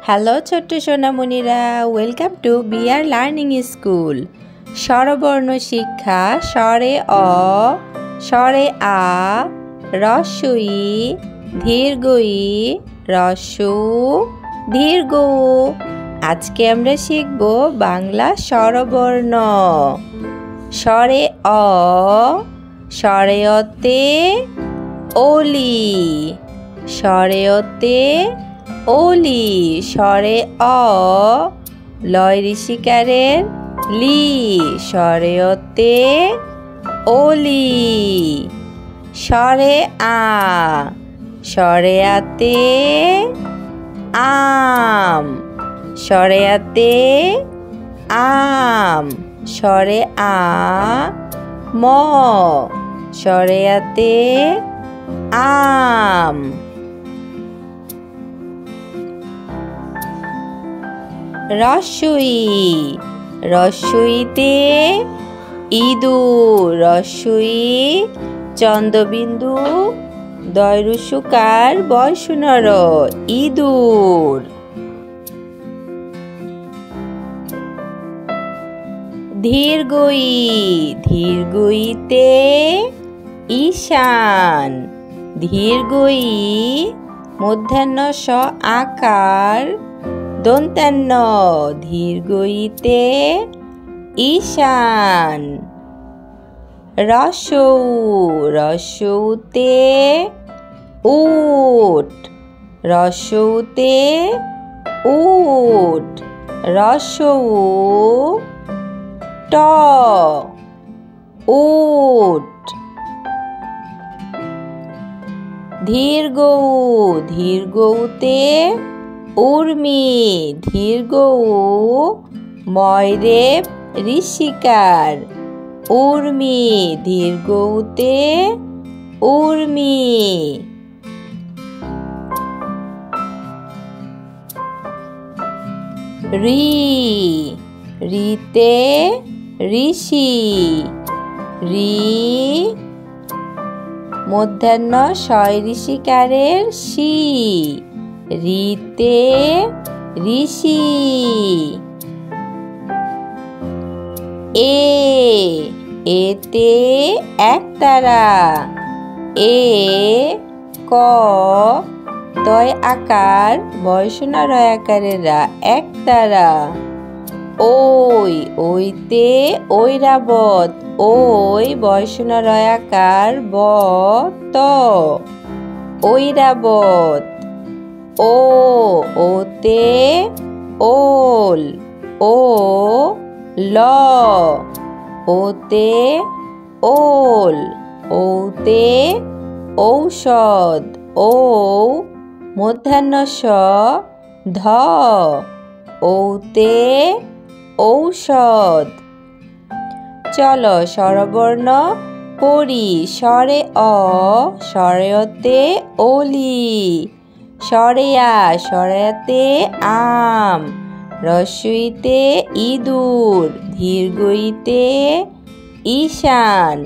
Hello ছোট্ট সোনামণিরা, welcome to BR learning school. স্বরবর্ণ শিক্ষা স্বরে অ, স্বরে আ, হ্রস্ব ই, দীর্ঘ ই, হ্রস্ব উ, দীর্ঘ উ। আজকে আমরা শিখব বাংলা স্বরবর্ণ। স্বরে অ, স্বরে অতে অলি, স্বরে অতে অলি, স্বরে অ, লয় ঋষিকারের লি, স্বরে অতে অলি। স্বরে আ, স্বরে আতে আম, স্বরে আতে আম, স্বরে আ ম, স্বরে আতে আম। হ্রস্ব ই, হ্রস্ব ইতে ইঁদুর, হ্রস্ব ই চন্দ্রবিন্দু দয় রুসুকার বয় শুনর ইঁদুর। দীর্ঘ ই, দীর্ঘ ইতে ঈশান, দীর্ঘ ই মূর্ধন্য স আকার দন্তান্ন, দীর্ঘ ইতে ঈশান। হ্রস্ব উ, হ্রস্ব উতে উট, হ্রস্ব উতে উট, হ্রস্ব উ ট, উট। দীর্ঘ উ, দীর্ঘ উতে উর্মি, দীর্ঘ উ ময়রেব ঋষিকার উর্মি, দীর্ঘ উতে উর্মি। রি, রিতে ঋষি, রি মূর্ধন্য শয় ঋষিকারের শি, রিতে ঋষি। এ, এতে একতারা, এ ক তয় আকার বয়সনা রয় আকারের রা, একতারা। ওই, ওইতে ঐরাবত, ওই বয়সনা রয় আকার ব ত, ঐরাবত। ও, ওতে ওল, ও ল, ওতে ওল, ওতে ঔষধ, ও মূর্ধন্য স ধ, ওতে ঔষধ। চলো স্বরবর্ণ পড়ি। স্বরে অ, স্বরে অতে অলি, স্বরে আ, স্বরে আতে আম, হ্রস্ব ইতে ইঁদুর, দীর্ঘ ইতে ঈশান,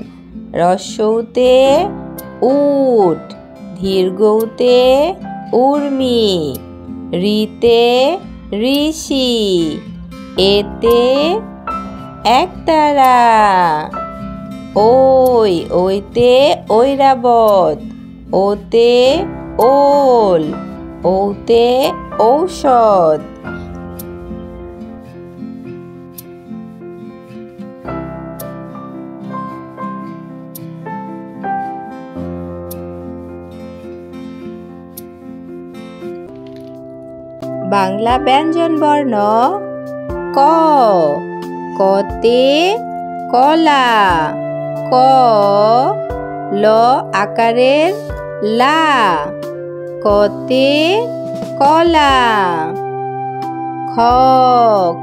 হ্রস্ব উতে উট, দীর্ঘ উতে উর্মি, রিতে ঋষি, এতে একতারা। ওই, ওইতে ঐরাবত, ওতে ওল, ওতে ঔষধ। বাংলা ব্যঞ্জন বর্ণ ক, কতে কলা, ক ল আকারের লা, কতে কলা। খ,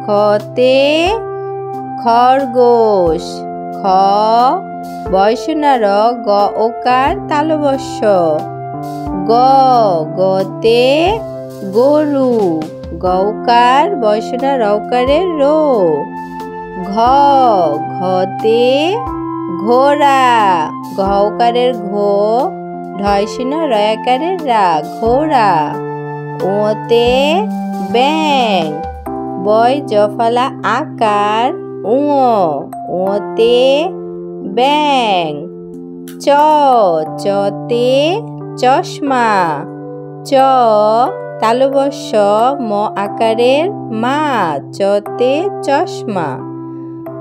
খতে খরগোশ, খ বয়সনা র গ ওকার তালবস্য, গ, গতে গরু, গৌকার বয়সনা রৌকারের রো। ঘ, ঘতে ঘোড়া, ঘৌকারের ঘো ঢয়সনা রয়াকারের রা, ঘোড়া। উতে ব্যাং বয় জফলা আকার উতে ব্যাং চতে চশমা চ তালবস্য ম আকারের মা চতে চশমা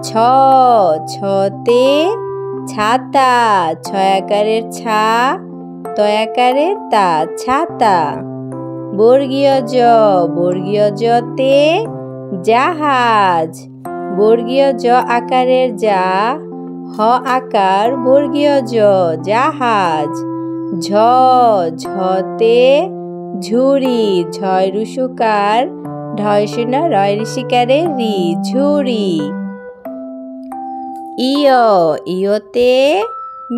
ছতে ছাতা ছয় আকারের ছা তয় আকারের তা ছাতা বর্গীয় জতে জাহাজ বর্গীয় জ আকারের যা হ আকার বর্গীয় জ জাহাজ ঝতে ঝুড়ি ঝয় রুসুকার ঢয় শূন্য রয় ঋষিকারে রি ঝুড়ি ইয়তে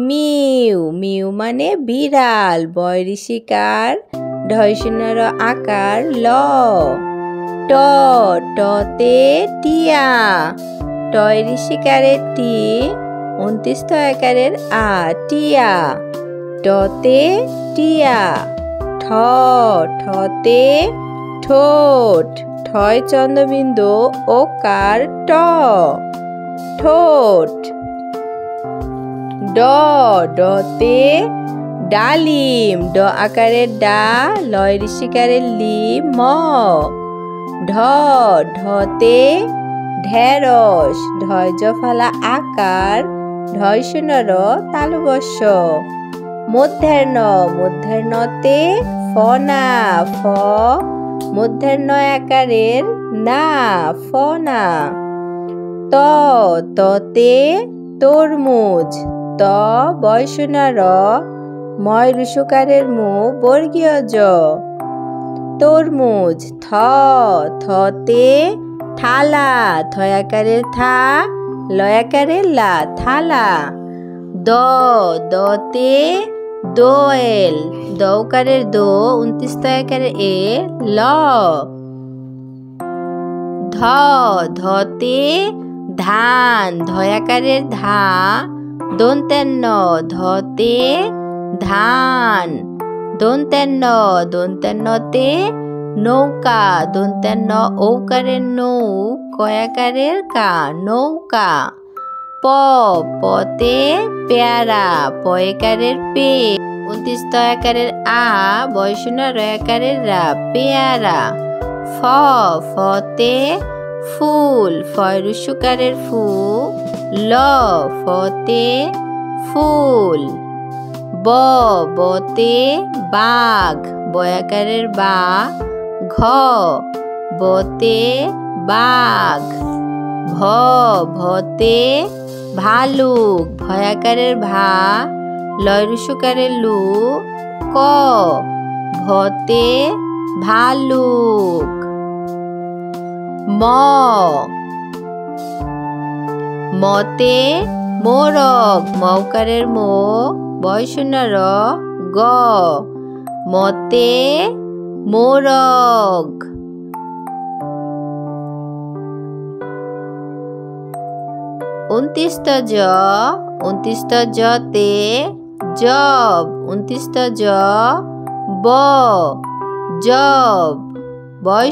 মিউ মিউ মানে বিড়াল বয় ঋষিকার ঢয় শূন্য র আকার ল টতে টিয়া টয় ঋষিকারের টি 29 আকারের আ টিয়া টতে টিয়া ঠতে ঠোঁট ঠয় চন্দ্রবিন্দু ওকার ট ঠোঁট ডতে ডালিম ড আকারের ডা লয় ঋষিকারের লি ম ঢতে ঢেঁড়স ঢয় জফলা আকার ঢয় শূন্য র তালবস্য মূর্ধন্যতে ফনা ফ মূর্ধন্য আকারের না ফনা ততে তরমুজ ত বয় শূন্য র ময় রুসুকারের মু বর্গীয় জ তরমুজ থতে থালা থয় আকারের থা লয় আকারের লা থালা দতে দোয়েল দৌকারের দো 29 আকারের এ ল ধতে ধান ধয় আকারের ধা দন্তেন্ন ধতে ধান দন্তেন্নতে নৌকা দন্তেন্ন ঔকারের নৌ কয়াকারের কা নৌকা পতে পেয়ারা পয়কারের পে 29 আকারের আ বয় শূন্য রয় আকারের রা পেয়ারা ফতে ফুল ফয় রুসুকারের ফু ল ফতে ফুল বতে বাঘ বয়াকারের বা বতে বাঘ ভতে ভালুক ভয়াকারের ভা লয় রুসুকারের লু ভতে ভালুক মতে মোরগ মৌকারের মো বয় শূন্য র গ মতে মোরগ 29 জতে জব 29 জ জব বয়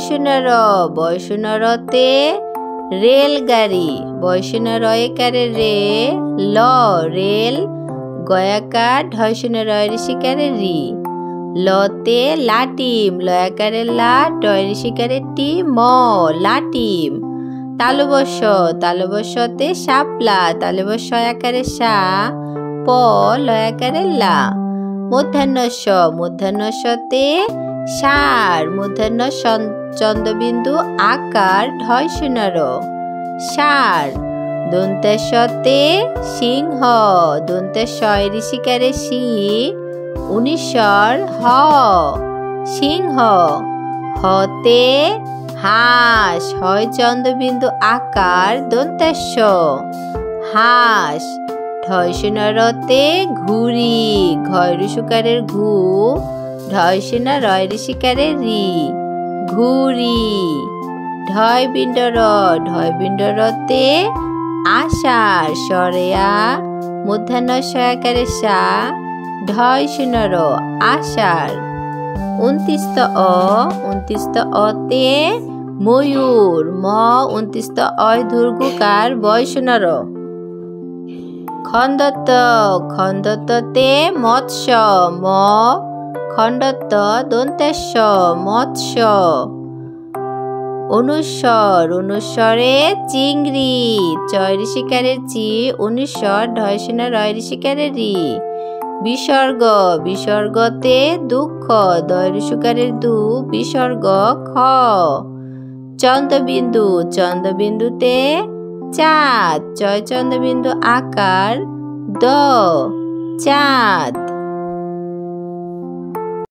শূন্য রতে রেলগাড়ি বয় শূন্য রয়কারে রে ল রেল গয়াকার ঢয় শূন্য রয় ঋষিকারে রি লতে লাটিম লয়াকারে লা টয় ঋষিকারে টি ম লাটিম তালবস্যতে শাপলা তালবস্য আকারে সা প লয়াকারে লা মূর্ধন্যতে ষাঁড় মূর্ধন্য চন্দ্রবিন্দু আকার ঢয় শূন্য র ষাঁড় দন্তেশ্বতে সিংহ দন্তেশ্বয় ঋষিকারে সি 19 হ সিংহ হতে হাঁস হয় চন্দ্রবিন্দু আকার দন্তেশ্ব হাঁস ঢয় শূন্য রতে ঘুড়ি ঘয় রুসুকারের ঘু ঢয় শূন্য রয় ঋষিকারে রি ঘুড়ি ঢয় বিন্ড রতে আষাঢ় সরেয়া মূর্ধন্য সয়াকারে সা ঢয় শূন্য র আষাঢ় উনতিস্ত অতে ময়ূর। ম উনতিস্ত অয় দীর্ঘকার বয়সনর। খন্দতে মৎস্য। ম খণ্ডত্ব দন্তেশ্ব মৎস্য। অনুস্বরে চিংড়ি। চয় ঋষিকারের চি অনুস্বর ঢয়সন রয় ঋষিকারের রি। বিসর্গতে দুঃখ। দয় ঋষিকারের দু বিসর্গ খ। চন্দ্রবিন্দুতে চাঁদ। চয় চন্দ্রবিন্দু আকার দ চাঁদ।